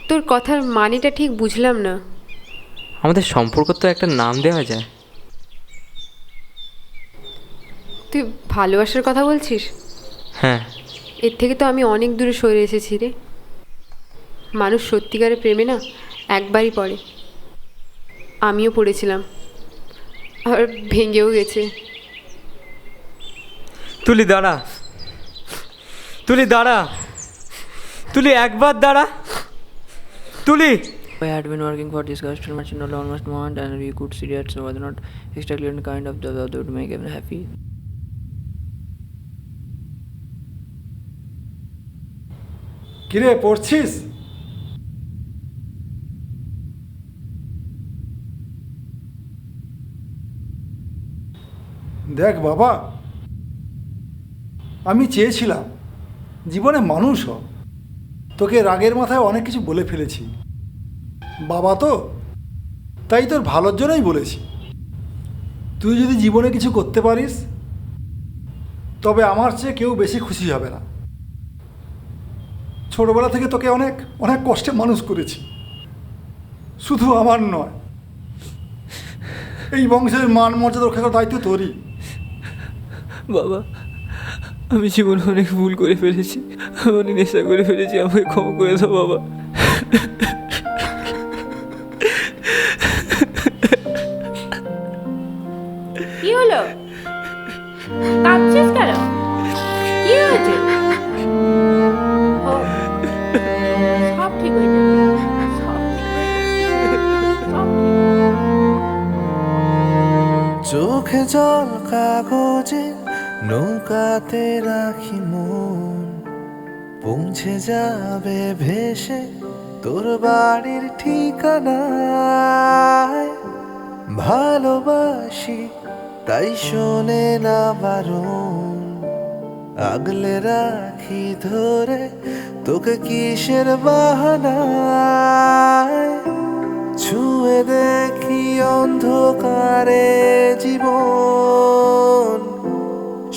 তোর কথার মানেটা ঠিক বুঝলাম না। আমাদের সম্পর্ক তো একটা নাম দেওয়া যায়। তুই ভালোবাসার কথা বলছিস? হ্যাঁ। এর থেকে তো আমি অনেক দূরে সরে এসেছি রে। মানুষ সত্যিকারের প্রেমে না একবারই পড়ে। আমিও পড়েছিলাম, আর ভেঙেও গেছে। তুলি দাঁড়া, তুলি দাঁড়া, তুলি একবার দাঁড়া, তুলি। I had been working for this customer channel almost month, and we could see that so was not exactly the kind of job that would make him happy. কিরে পড়ছিস? দেখ বাবা, আমি চেয়েছিলাম জীবনে মানুষ হ। তোকে রাগের মাথায় অনেক কিছু বলে ফেলেছি বাবা, তো তাই তোর ভালোর জন্যই বলেছি। তুই যদি জীবনে কিছু করতে পারিস তবে আমার চেয়ে কেউ বেশি খুশি হবে না। ছোটবেলা থেকে তোকে অনেক অনেক কষ্টে মানুষ করেছি, শুধু আমার নয়, এই বংশের মান মর্যাদা রক্ষা করার দায়িত্ব তোরই। বাবা, আমি জীবনে অনেক ভুল করে ফেলেছি, আমি অনেক নেশা করে ফেলেছি, আমাকে ক্ষমা করে দাও বাবা। কি হলো? কাঁদছিস কেন? কি হয়েছে? ও, সব ঠিক হয়ে যাবে, সব ঠিক হয়ে যাবে, সব ঠিক। চোখে জল কাগজে নৌকাতে রাখি মন, পৌঁছে যাবে ভেসে তোর বাড়ির ঠিকানায়। ভালোবাসি তাই শোনে না বারণ, আগলে রাখি ধরে তোকে কিসের বাহানায়। ছুঁয়ে দেখি অন্ধকারে জীবন,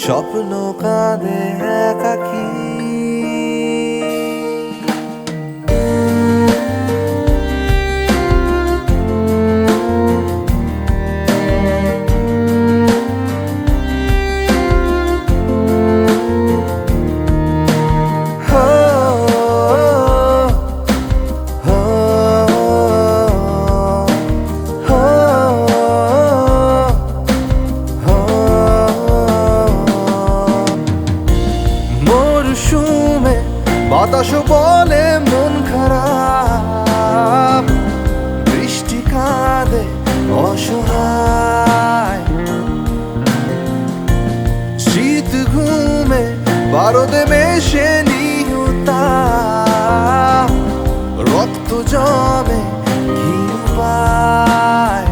স্বপ্ন কাঁদে একাকী। বাতাস বলে মন খারাপ, বৃষ্টি কাঁদে অসহায়। শীত ঘুমে বারদে মেশে নিহুতাপ, রক্ত জমে ঘি পায়।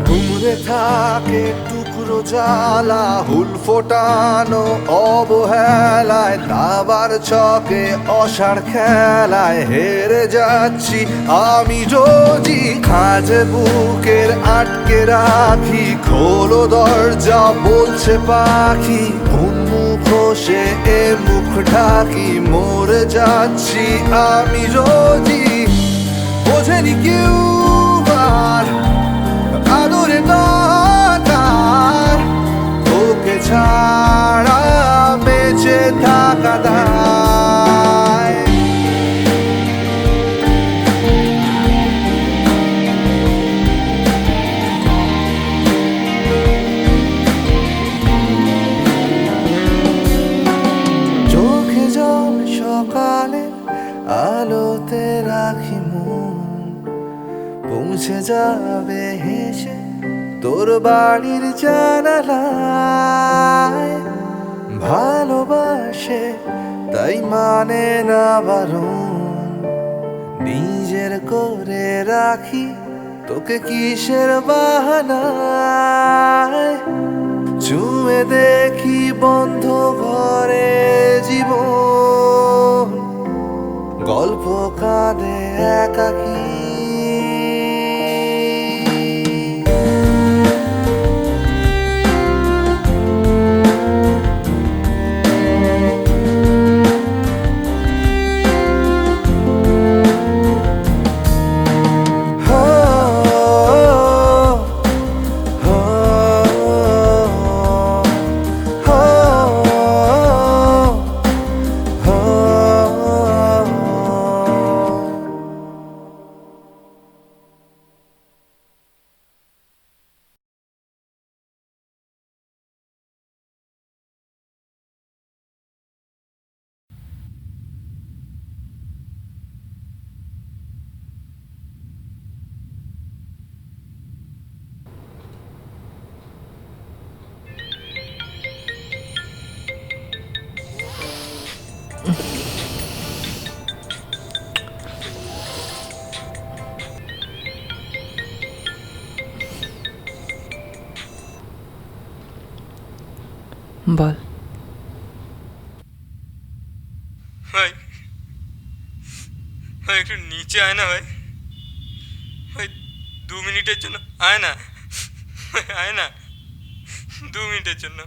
ঘুমরে থাকে টুকরো জ্বালা, হুল ফোটানো অবহেলায়, দাবার ছকে অসাড় খেলায় হেরে যাচ্ছি আমি রোজই। খাজে বুকের আটকে রাখি, খোলো দরজা বলছে পাখি, কোন মুখ সে এ মুখ ঢাকি, মরে যাচ্ছি আমি রোজই। বোঝেনি কেউ আর আদরে দরকার, তোকে ছাড়া বেঁচে থাকা দায়। চোখে জল সকালে আলোতে রাখি মন, মুছে যাবে হেসে তোর বাড়ির জানালায়। ভালোবাসে তাই মানে না বারণ, নিজের করে রাখি তোকে কিসের বাহানায়। চুমে দেখি বন্ধ ঘরে জীবন, গল্প কাঁদে একাকী। বল। ভাই ভাই একটু নিচে আয় না ভাই, ভাই 2 মিনিটের জন্য আয় না, আয় না 2 মিনিটের জন্য।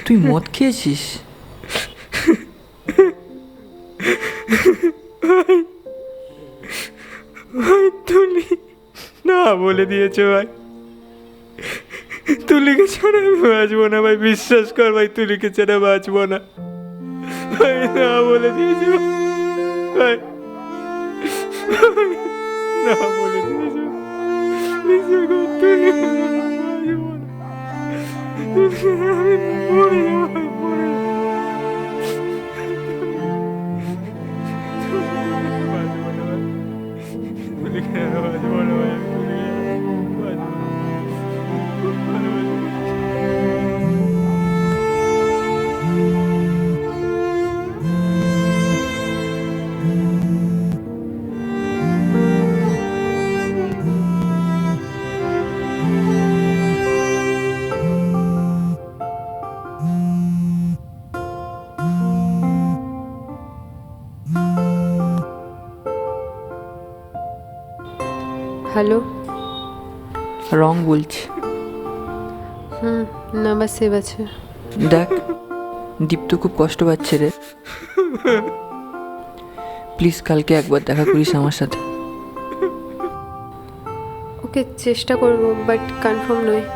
তুই মদ খেয়েছিস? ভাই তুলি না বলে দিয়েছে ভাই, তুলিকে ছাড়া আমি বাঁচবো না ভাই, বিশ্বাস কর ভাই, তুলিকে ছাড়া বাঁচবো না ভাই, না বলে দিয়েছে ভাই, না বলে দিয়েছে, বিশ্বাস কর তুলি বাঁচবো না, আমি মরে যাবো, মরে যাবো। হ্যালো, রং বলছি। নাম্বার সেভ আছে। দেখ, দীপ্ত খুব কষ্ট পাচ্ছে রে, প্লিজ কালকে একবার দেখা করিস আমার সাথে। ওকে চেষ্টা করব, বাট কনফার্ম নয়।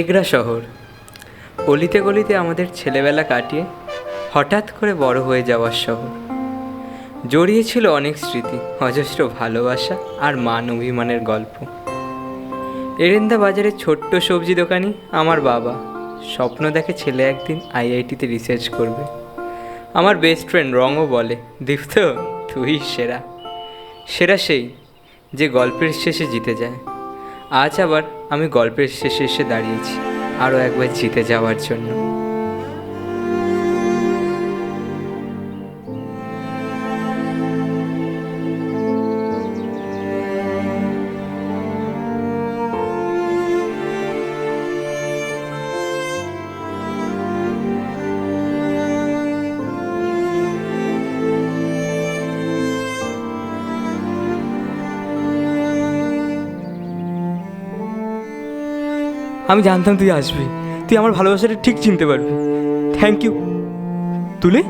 এগরা শহর, অলিতে গলিতে আমাদের ছেলেবেলা কাটিয়ে হঠাৎ করে বড় হয়ে যাওয়ার শহর। জড়িয়ে ছিল অনেক স্মৃতি, অজস্র ভালোবাসা আর মান অভিমানের গল্প। এরেন্দা বাজারের ছোট্ট সবজি দোকানি আমার বাবা স্বপ্ন দেখে ছেলে একদিন আইআইটিতে রিসার্চ করবে। আমার বেস্ট ফ্রেন্ড রঙও বলে, দীপ্ত তুই সেরা, সেরা সেই যে গল্পের শেষে জিতে যায়। আজ আবার আমি গল্পের শেষে এসে দাঁড়িয়েছি আরও একবার জিতে যাওয়ার জন্য। আমি জানতাম তুই আসবি, তুই আমার ভালোবাসাটা ঠিক চিনতে পারবি। থ্যাংক ইউ তুলি।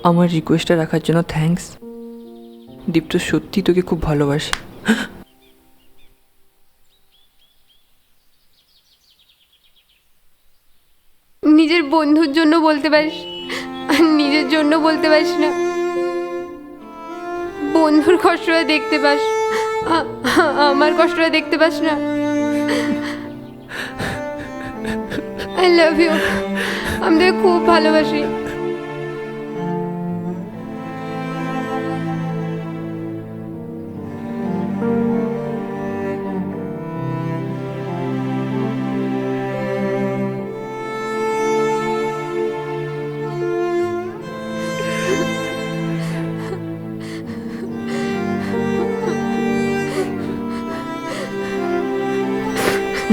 আমার রিকোয়েস্টটা রাখার জন্য থ্যাঙ্কস। দীপ্ত সত্যি তোকে খুব ভালোবাসে। নিজের বন্ধুর জন্য বলতে পারিস, আর নিজের জন্য বলতে পারিস না। বন্ধুর কষ্টটা দেখতে পাস, আমার কষ্টটা দেখতে পাস না। I love you. আমি তোকে খুব ভালোবাসি।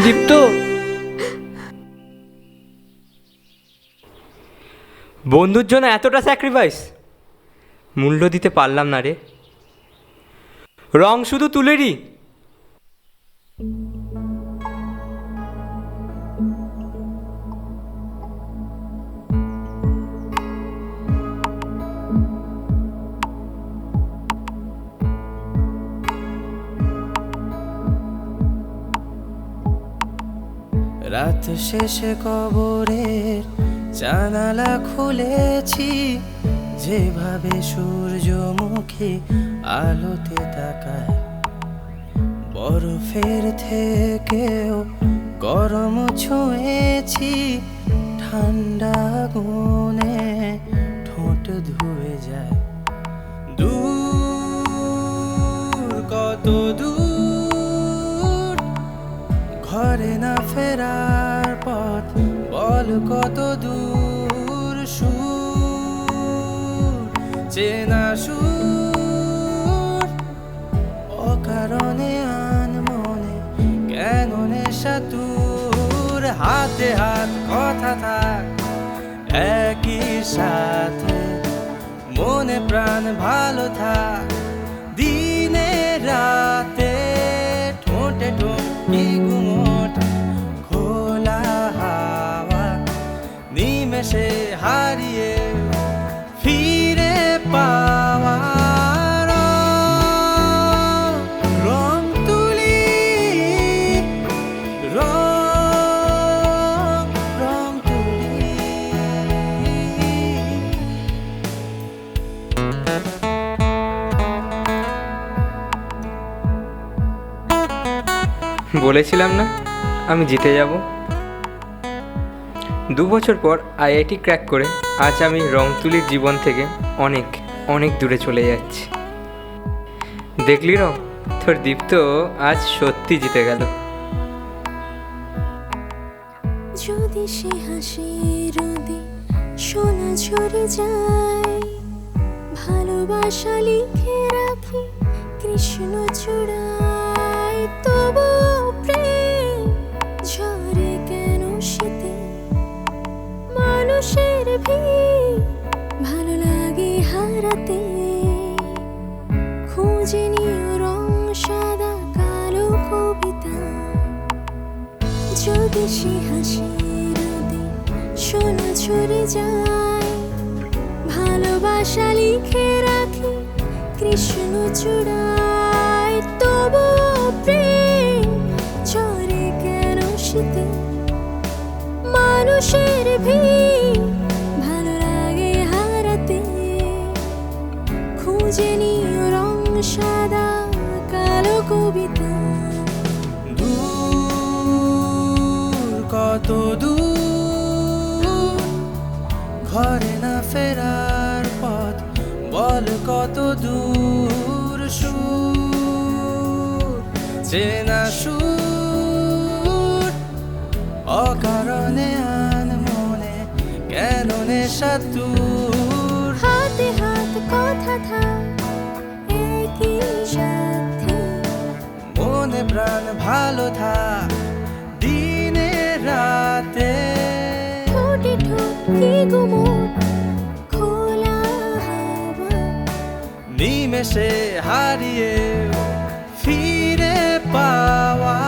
দীপ্ত, বন্ধুর জন্য এতটা স্যাক্রিফাইস মূল্য দিতে পারলাম না রে। রং শুধু তুলেরই। রাত শেষে কবরের জানালা খুলেছি, যেভাবে সূর্যমুখী আলোতে তাকায়, বরফের থেকেও গরম ছুঁয়েছি, ঠান্ডা গুনে ঠোঁট ধুয়ে যায়। দূর কত দূর, ঘরে না ফেরার পথ, বল কত দূর। সুর চেনা সুর, অকারণে আনমনে কেন নেশা তোর। হাতে হাত কথা থাক একই সাথে, মনে প্রাণ ভালো থাক দিনে রাতে। ঠোঁটে ঠোঁটি ঘুমোটা খোলা হাওয়া, নিমেষে হারিয়ে ফিরে পাওয়া। রং তুলি, রং তুলি। বলেছিলাম না আমি জিতে যাব। 2 বছর পর আইআইটি ক্র্যাক করে আজ আমি রংতুলির জীবন থেকে অনেক অনেক দূরে চলে যাচ্ছি। দেখলি রং, তোর দীপ্ত আজ সত্যি জিতে গেল। যদি সে হাসি রোদে সোনা ঝরে যায়, ভালোবাসা লিখে রাখি কৃষ্ণ চূড়ায়। তবু প্রেম ঝরে কেন শীতে, মানুষের ভিড় ভালো লাগে হারাতে। খুঁজে নিও রং সাদা কালো কবিতা, যদি সে হাসি রোদে সোনা ঝরে যায়, ভালোবাসা লিখে রাখি কৃষ্ণ চূড়ায়। তবু প্রেম ঝরে কেন শীতে, মানুষের ভিড় ভালো লাগে হারাতে। খুঁজে নিও রং সাদা কালো কবিতা। দূর কত দূর, ঘরে না ফেরার পথ, বল কত দূর। সুর চেনা সুর, অকারণে আনমনে কেন নেশা তোর। হাতে হাত কথা থাক একই সাথে, মনে প্রাণ ভালো থাক দিনে রাতে। ঠোঁটে কি গুমোট খোলা হাওয়া নিমেষে হারিয়ে ফিরে পাওয়া